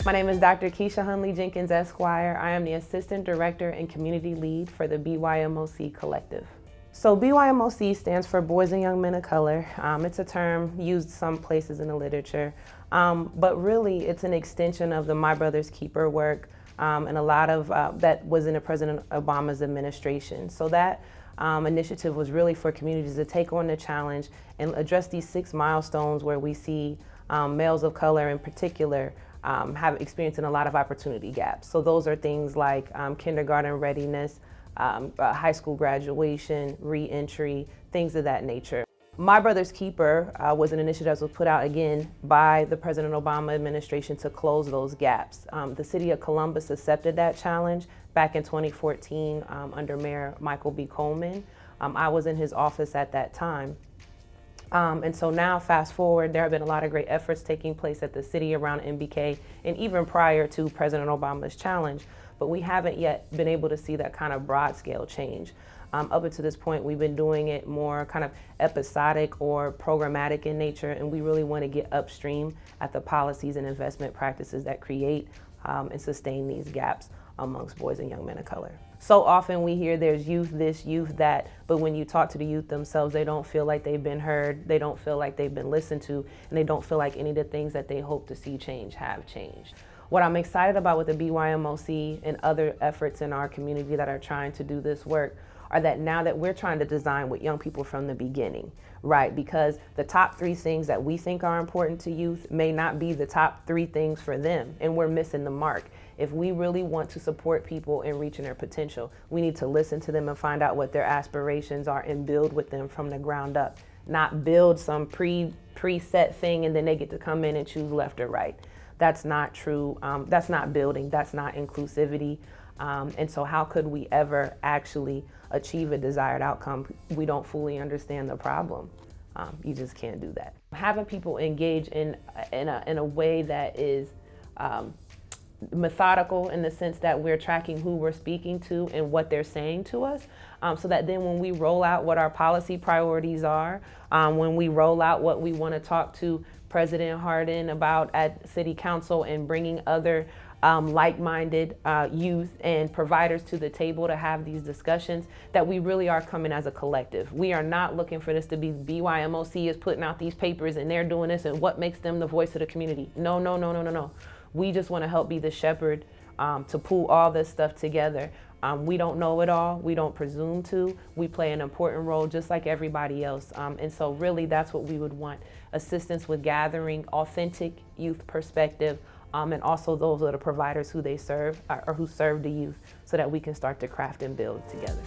My name is Dr. Keisha Hunley-Jenkins, Esquire. I am the Assistant Director and Community Lead for the BYMOC Collective. So BYMOC stands for Boys and Young Men of Color. It's a term used some places in the literature, but really it's an extension of the My Brother's Keeper work and a lot of that was in the President Obama's administration. So that initiative was really for communities to take on the challenge and address these 6 milestones where we see males of color in particular have experiencing a lot of opportunity gaps. So those are things like kindergarten readiness, high school graduation, re-entry, things of that nature. My Brother's Keeper was an initiative that was put out again by the President Obama administration to close those gaps. The city of Columbus accepted that challenge back in 2014 under Mayor Michael B. Coleman. I was in his office at that time. And so now, fast forward, there have been a lot of great efforts taking place at the city around MBK and even prior to President Obama's challenge, but we haven't yet been able to see that kind of broad scale change. Up until this point, we've been doing it more kind of episodic or programmatic in nature, and we really want to get upstream at the policies and investment practices that create and sustain these gaps amongst boys and young men of color. So often we hear there's youth this, youth that, but when you talk to the youth themselves, they don't feel like they've been heard, they don't feel like they've been listened to, and they don't feel like any of the things that they hope to see change have changed. What I'm excited about with the BYMOC and other efforts in our community that are trying to do this work are that now that we're trying to design with young people from the beginning, right? Because the top 3 things that we think are important to youth may not be the top 3 things for them, and we're missing the mark. If we really want to support people in reaching their potential, we need to listen to them and find out what their aspirations are and build with them from the ground up, not build some preset thing and then they get to come in and choose left or right. That's not true. That's not building. That's not inclusivity. And so how could we ever actually achieve a desired outcome? We don't fully understand the problem. You just can't do that. Having people engage in a way that is methodical in the sense that we're tracking who we're speaking to and what they're saying to us, so that then when we roll out what our policy priorities are, when we roll out what we want to talk to President Hardin about at City Council and bringing other like-minded youth and providers to the table to have these discussions, that we really are coming as a collective. We are not looking for this to be BYMOC is putting out these papers and they're doing this and what makes them the voice of the community. No, no, no, no, no, no. We just want to help be the shepherd to pull all this stuff together. We don't know it all. We don't presume to. We play an important role just like everybody else. And so really that's what we would want. Assistance with gathering authentic youth perspective and also those are the providers who they serve or who serve the youth so that we can start to craft and build together.